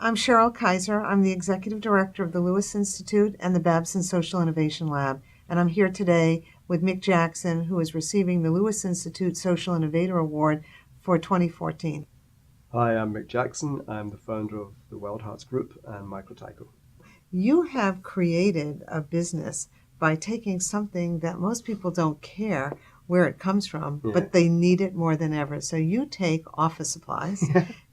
I'm Cheryl Kiser. I'm the Executive Director of the Lewis Institute and the Babson Social Innovation Lab. And I'm here today with Mick Jackson, who is receiving the Lewis Institute Social Innovator Award for 2014. Hi, I'm Mick Jackson. I'm the founder of the WildHearts group and Microtyco. You have created a business by taking something that most people don't care where it comes from, but they need it more than ever. So you take office supplies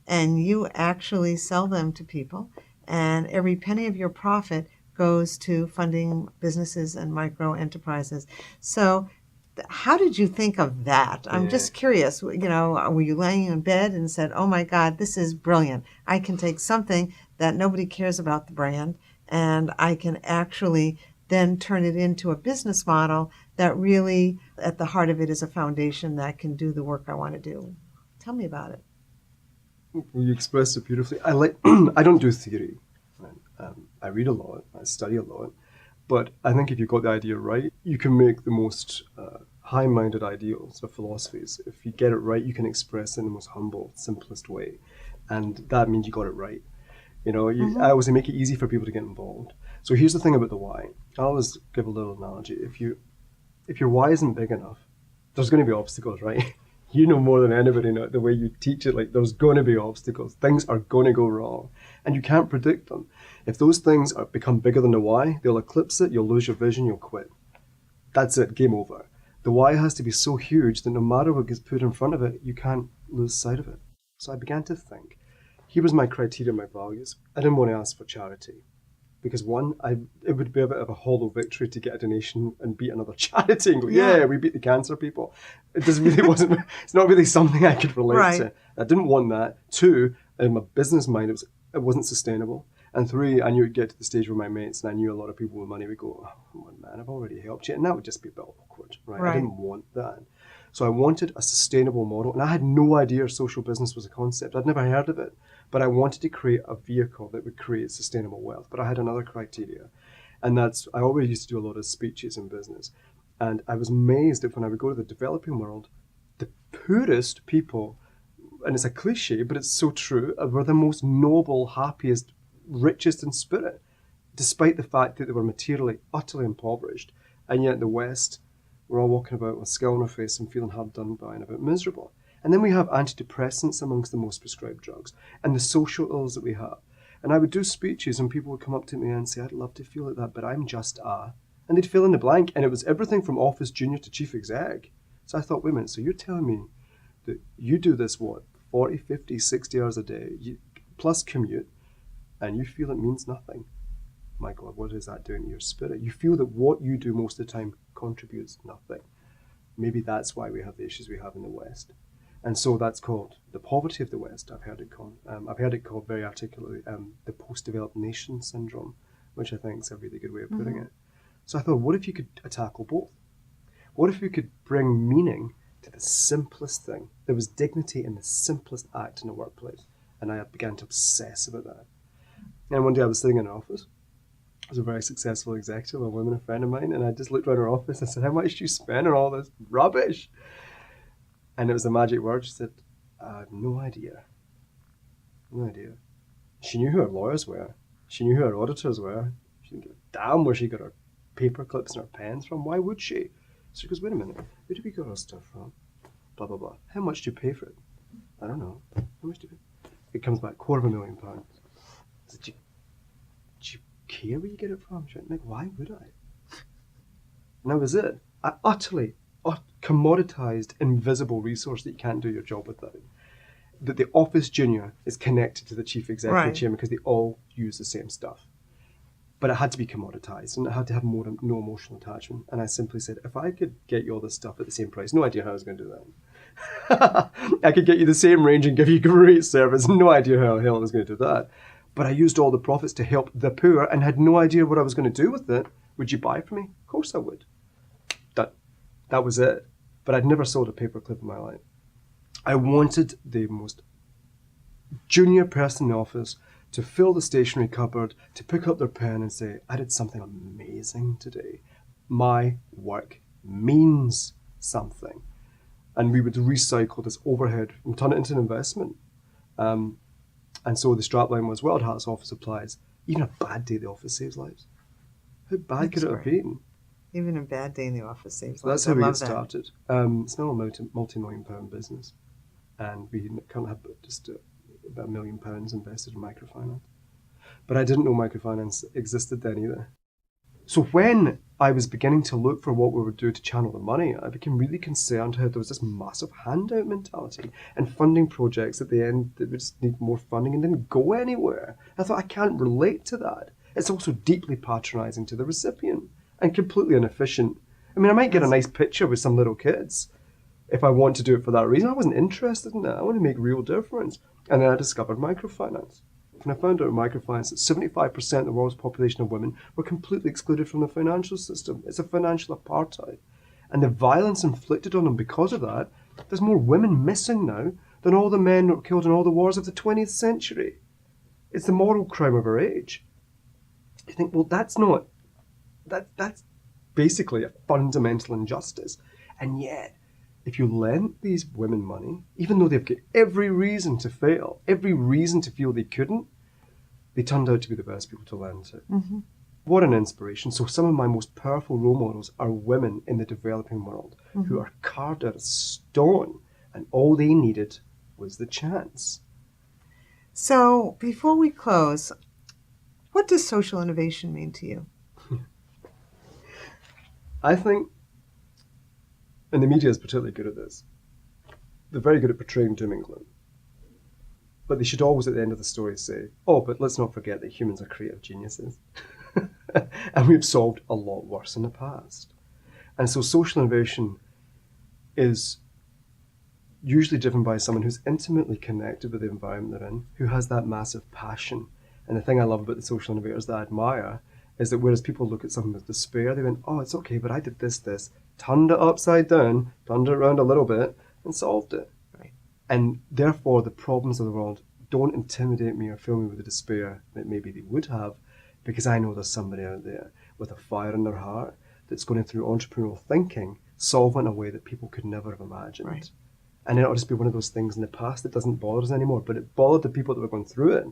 and you actually sell them to people, and every penny of your profit goes to funding businesses and micro enterprises. So how did you think of that? I'm just curious, were you laying in bed and said, oh my God, this is brilliant. I can take something that nobody cares about the brand and I can actually then turn it into a business model that really, at the heart of it, is a foundation that can do the work I want to do. Tell me about it. Well, you expressed it beautifully. I don't do theory. I read a lot, I study a lot, but I think if you've got the idea right, you can make the most high-minded ideals or philosophies. If you get it right, you can express it in the most humble, simplest way, and that means you got it right. I always make it easy for people to get involved. So here's the thing about the why. I always give a little analogy. If your why isn't big enough, there's going to be obstacles, right? You know more than anybody know the way you teach it. Like, there's going to be obstacles. Things are going to go wrong, and you can't predict them. If those things become bigger than the why, they'll eclipse it. You'll lose your vision. You'll quit. That's it. Game over. The why has to be so huge that no matter what gets put in front of it, you can't lose sight of it. So I began to think. Here was my criteria, my values. I didn't want to ask for charity. Because one, it would be a bit of a hollow victory to get a donation and beat another charity and go, yeah, we beat the cancer people. It's not really something I could relate to. I didn't want that. Two, in my business mind, it wasn't sustainable. And three, I knew it'd get to the stage where my mates, and I knew a lot of people with money would go, oh, come on, man, I've already helped you. And that would just be a bit awkward, right? I didn't want that. So I wanted a sustainable model, and I had no idea social business was a concept. I'd never heard of it, but I wanted to create a vehicle that would create sustainable wealth. But I had another criteria, and I always used to do a lot of speeches in business, and I was amazed that when I would go to the developing world, the poorest people, and it's a cliche, but it's so true, were the most noble, happiest, richest in spirit, despite the fact that they were materially utterly impoverished, and yet the West, we're all walking about with skill on our face and feeling hard done by and a bit miserable. And then we have antidepressants amongst the most prescribed drugs and the social ills that we have. And I would do speeches and people would come up to me and say, I'd love to feel like that, but I'm just and they'd fill in the blank. And it was everything from office junior to chief exec. So I thought, wait a minute, so you're telling me that you do this, 40, 50, 60 hours a day, plus commute, and you feel it means nothing. My God, what is that doing to your spirit? You feel that what you do most of the time contributes nothing. Maybe that's why we have the issues we have in the West. And so that's called the poverty of the West, I've heard it called. I've heard it called very articulately the post-developed nation syndrome, which I think is a really good way of putting it. So I thought, what if you could tackle both? What if we could bring meaning to the simplest thing? There was dignity in the simplest act in the workplace. And I began to obsess about that. And one day I was sitting in an office. I was a very successful executive, a woman, a friend of mine, and I just looked around her office and said, how much do you spend on all this rubbish? And it was the magic word. She said, I have no idea. No idea. She knew who her lawyers were. She knew who her auditors were. She didn't give a damn where she got her paper clips and her pens from. Why would she? So she goes, wait a minute, where do we get our stuff from? Blah, blah, blah. How much do you pay for it? I don't know. How much do you pay? It comes back £250,000. I said, do you care where you get it from? She went, Nick, why would I? And that was it. I utterly commoditized, invisible resource that you can't do your job without. That the office junior is connected to the chief executive chairman because they all use the same stuff. But it had to be commoditized and it had to have no emotional attachment. And I simply said, if I could get you all this stuff at the same price, no idea how I was going to do that. I could get you the same range and give you great service, no idea how the hell I was going to do that. But I used all the profits to help the poor and had no idea what I was going to do with it. Would you buy from me? Of course I would. That was it. But I'd never sold a paperclip in my life. I wanted the most junior person in the office to fill the stationery cupboard, to pick up their pen and say, I did something amazing today. My work means something. And we would recycle this overhead and turn it into an investment. And And so the strapline was, WildHearts office supplies. Even a bad day at the office saves lives. How bad could it have been? Even a bad day in the office saves So that's lives. how we I get love that. started. It's now a multi-million pound business. And we currently have just about £1 million invested in microfinance. But I didn't know microfinance existed then either. So when I was beginning to look for what we would do to channel the money, I became really concerned how there was this massive handout mentality and funding projects at the end that would just need more funding and didn't go anywhere. I thought, I can't relate to that. It's also deeply patronising to the recipient and completely inefficient. I mean, I might get a nice picture with some little kids if I want to do it for that reason. I wasn't interested in that. I want to make real difference. And then I discovered microfinance. And I found out in microfinance that 75% of the world's population of women were completely excluded from the financial system. It's a financial apartheid. And the violence inflicted on them because of that, there's more women missing now than all the men that were killed in all the wars of the 20th century. It's the moral crime of our age. You think, well, that's basically a fundamental injustice. And yet, if you lent these women money, even though they've got every reason to fail, every reason to feel they couldn't, they turned out to be the best people to lend to. Mm-hmm. What an inspiration. So some of my most powerful role models are women in the developing world who are carved out of stone, and all they needed was the chance. So before we close, what does social innovation mean to you? I think, and the media is particularly good at this, they're very good at portraying doom and gloom. But they should always at the end of the story say, oh, but let's not forget that humans are creative geniuses. And we've solved a lot worse in the past. And so social innovation is usually driven by someone who's intimately connected with the environment they're in, who has that massive passion. And the thing I love about the social innovators that I admire is that whereas people look at something with despair, they went, oh, it's okay, but I did this, turned it upside down, turned it around a little bit, and solved it. Right. And therefore, the problems of the world don't intimidate me or fill me with the despair that maybe they would have, because I know there's somebody out there with a fire in their heart that's going through entrepreneurial thinking, solve it in a way that people could never have imagined. Right. And it'll just be one of those things in the past that doesn't bother us anymore, but it bothered the people that were going through it.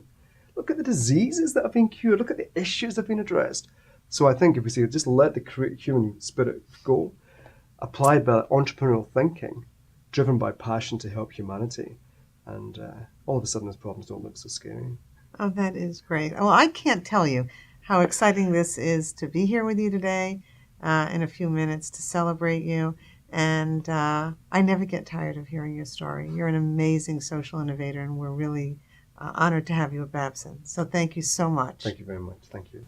Look at the diseases that have been cured. Look at the issues that have been addressed. So I think if we say just let the human spirit go, applied by entrepreneurial thinking, driven by passion to help humanity, and all of a sudden those problems don't look so scary. Oh, that is great. Well, I can't tell you how exciting this is to be here with you today in a few minutes to celebrate you. And I never get tired of hearing your story. You're an amazing social innovator, and we're really honored to have you at Babson. So thank you so much. Thank you very much. Thank you.